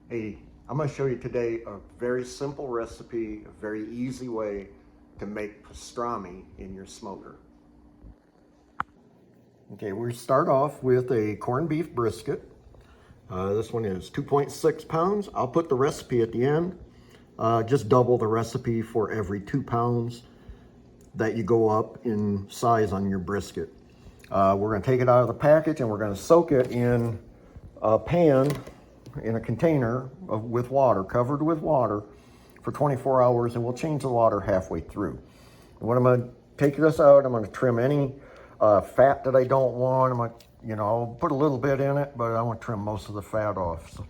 Hey, I'm going to show you today a very simple recipe, a very easy way to make pastrami in your smoker. Okay, we start off with a corned beef brisket. This one is 2.6 pounds. I'll put the recipe at the end. Just double the recipe for every 2 pounds that you go up in size on your brisket. We're going to take it out of the package and we're going to soak it in a pan in a container with water, covered with water for 24 hours, and we'll change the water halfway through. And when I'm going to take this out, I'm going to trim any fat that I don't want. I'm going to, I'll put a little bit in it, but I want to trim most of the fat off. So.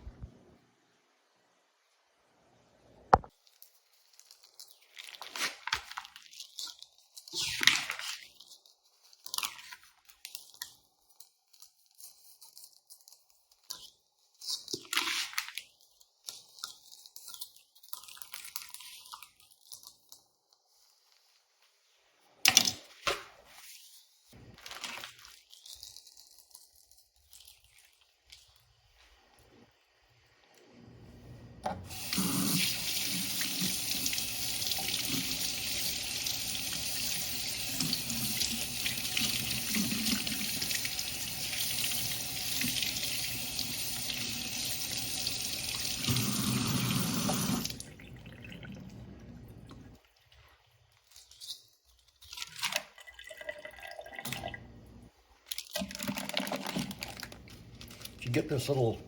If you get this little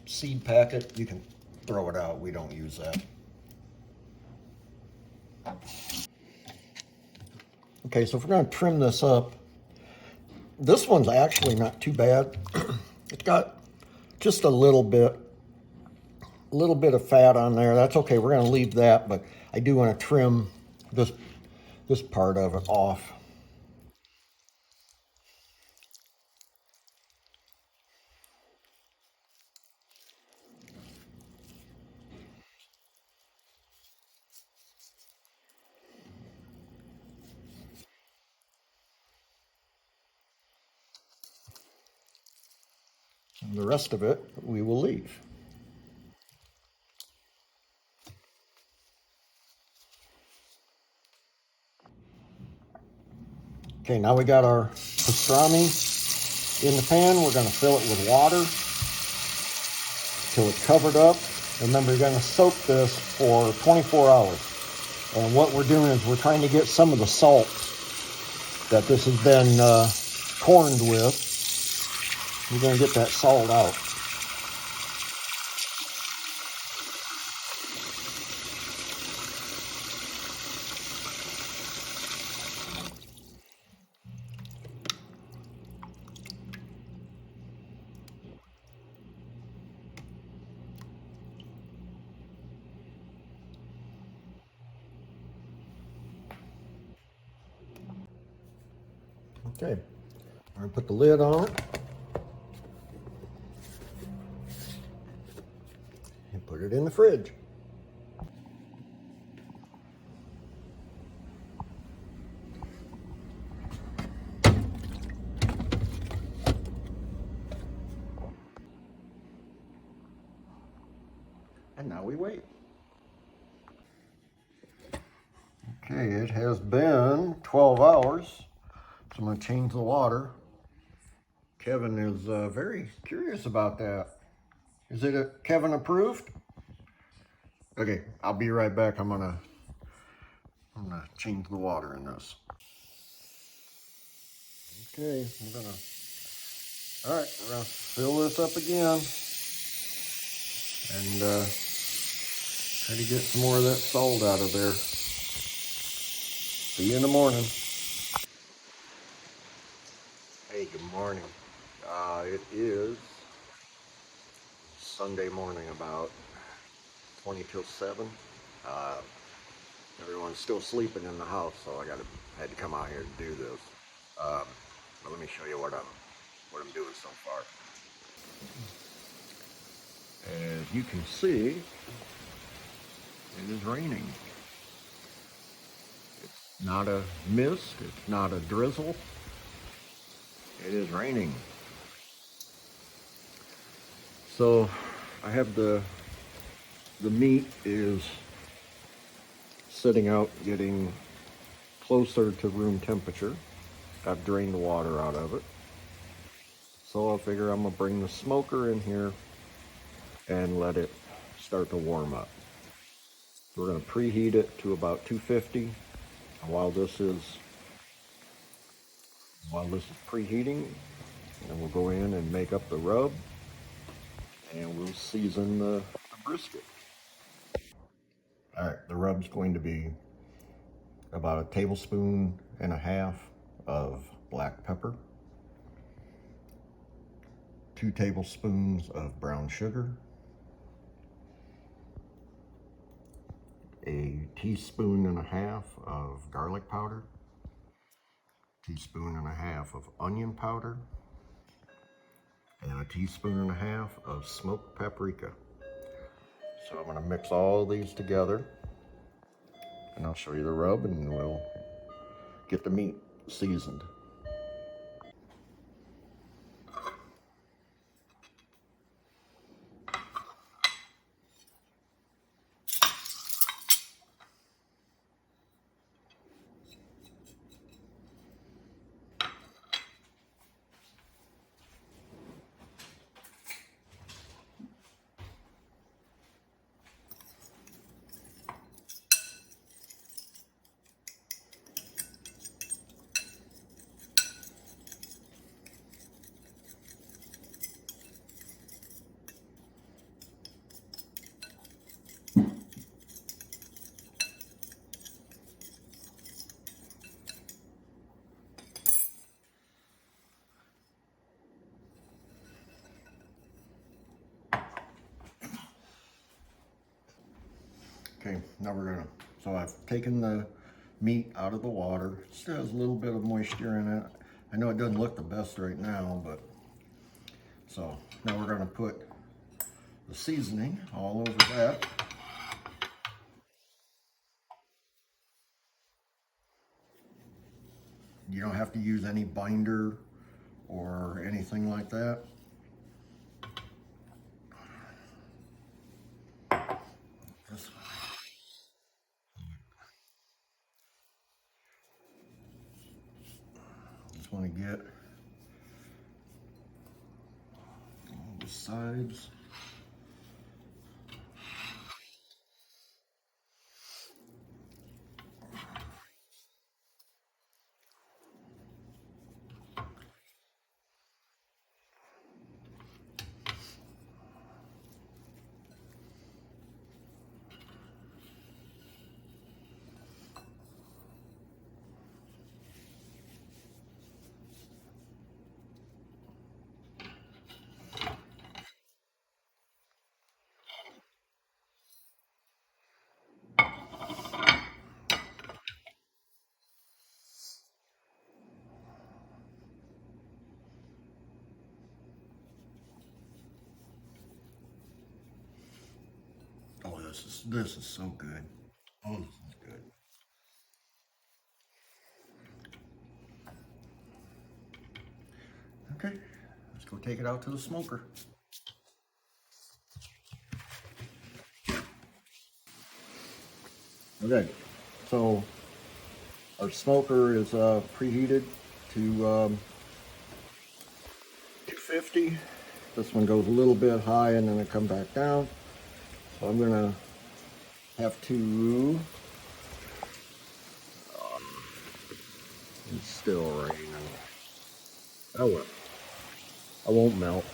seed packet, you can throw it out. We don't use that. Okay, so if we're going to trim this up, this one's actually not too bad. It's got just a little bit of fat on there. That's okay. We're going to leave that, but I do want to trim this part of it off. And the rest of it we will leave. Okay, now we got our pastrami in the pan. We're going to fill it with water till it's covered up. Remember, you're going to soak this for 24 hours. And what we're doing is we're trying to get some of the salt that this has been corned with. We're going to get that salt out. Okay, I'm going to put the lid on it and put it in the fridge. And now we wait. Okay, it has been 12 hours, so I'm going to change the water. Kevin is very curious about that. Is it Kevin approved? Okay, I'll be right back. I'm gonna change the water in this. Okay, all right, we're gonna fill this up again and try to get some more of that salt out of there. See you in the morning. Hey, good morning. It is Sunday morning, about 20 till 7. Everyone's still sleeping in the house, so I had to come out here to do this. But let me show you what I'm doing so far. As you can see, it is raining. It's not a mist, it's not a drizzle. It is raining. So I have the The meat is sitting out getting closer to room temperature. I've drained the water out of it. So I figure I'm gonna bring the smoker in here and let it start to warm up. We're gonna preheat it to about 250. And while this is preheating, and we'll go in and make up the rub, and we'll season the brisket. All right, the rub's going to be about a tablespoon and a half of black pepper, 2 tablespoons of brown sugar, a teaspoon and a half of garlic powder, teaspoon and a half of onion powder, and a teaspoon and a half of smoked paprika. So I'm going to mix all these together, and I'll show you the rub, and we'll get the meat seasoned. Okay, now we're gonna, so I've taken the meat out of the water. It still has a little bit of moisture in it. I know it doesn't look the best right now, but, so now we're gonna put the seasoning all over that. You don't have to use any binder or anything like that. Just want to get all the sides. Oh, this is so good. Oh, this is good. Okay, let's go take it out to the smoker. Okay, so our smoker is preheated to 250. This one goes a little bit high and then it come back down. So I'm gonna have to, it's still raining. Oh well, I won't melt.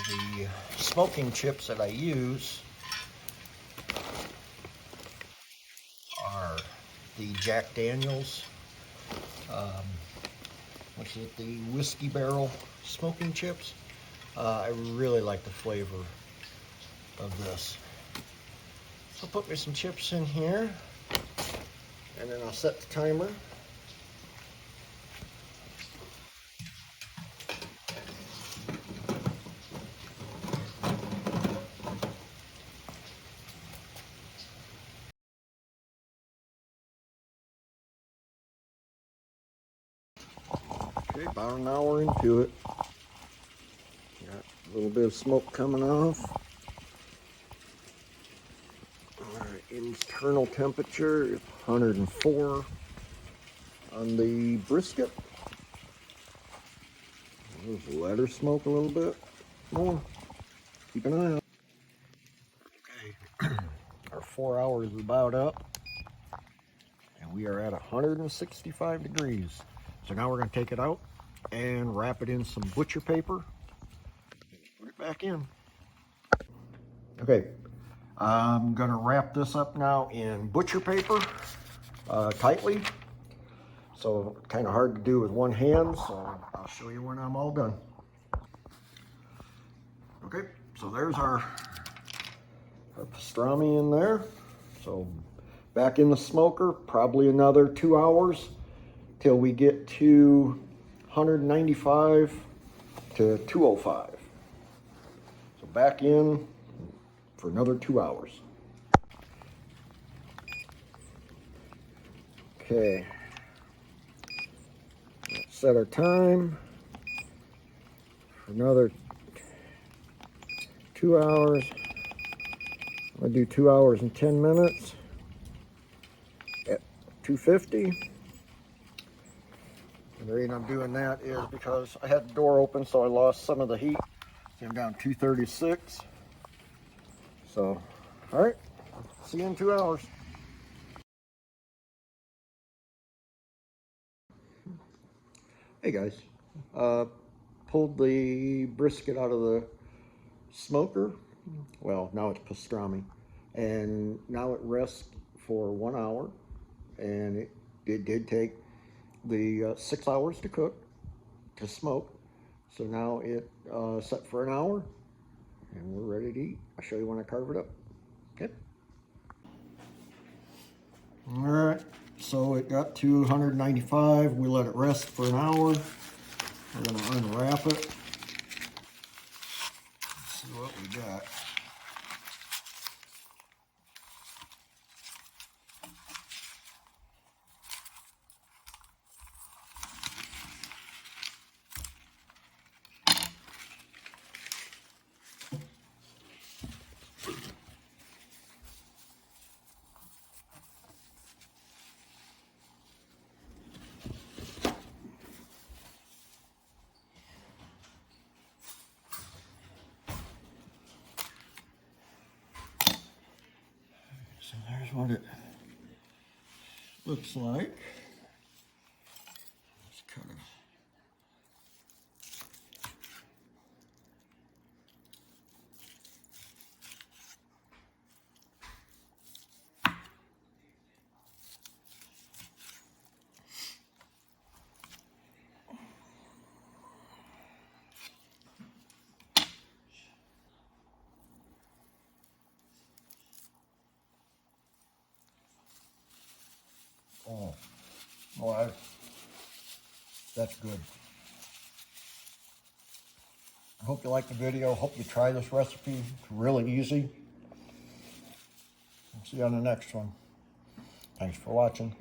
The smoking chips that I use the Jack Daniels, which is the whiskey barrel smoking chips. I really like the flavor of this. So put me some chips in here, and then I'll set the timer. Okay, about an hour into it. Got a little bit of smoke coming off. Alright, internal temperature is 104 on the brisket. Just let her smoke a little bit more. Keep an eye out. Okay, our 4 hours is about up, and we are at 165 degrees. So now we're going to take it out and wrap it in some butcher paper. Put it back in. Okay, I'm going to wrap this up now in butcher paper tightly. So kind of hard to do with one hand, so I'll show you when I'm all done. Okay, so there's our pastrami in there. So back in the smoker, probably another 2 hours till we get to 195 to 205. So back in for another 2 hours. Okay. Let's set our time for another 2 hours. I'm gonna do 2 hours and 10 minutes at 250. And the reason I'm doing that is because I had the door open, so I lost some of the heat. So I'm down 236. So, all right, see you in 2 hours. Hey guys, pulled the brisket out of the smoker. Well, now it's pastrami, and now it rests for 1 hour, and it did take the 6 hours to cook, to smoke. So now it set for an hour, and we're ready to eat. I'll show you when I carve it up. Okay. All right, so it got to 195. We let it rest for an hour. We're gonna unwrap it. Let's see what we got. So there's what it looks like. Let's cut it. Oh, boy, that's good. I hope you like the video. Hope you try this recipe. It's really easy. I'll see you on the next one. Thanks for watching.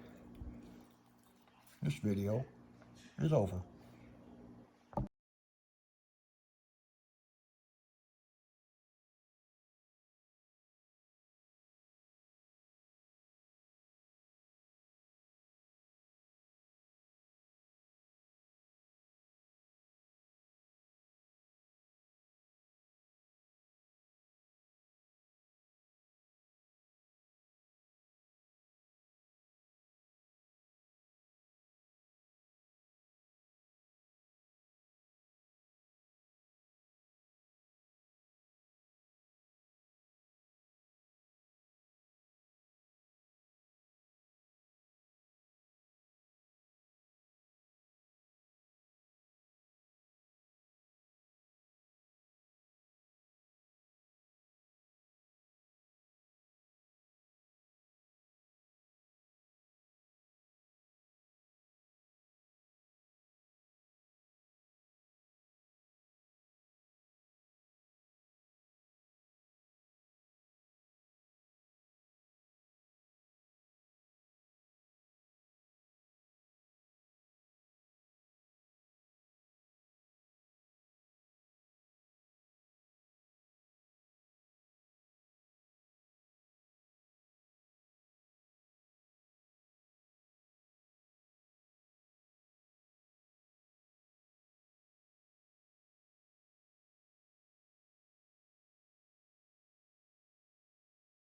This video is over.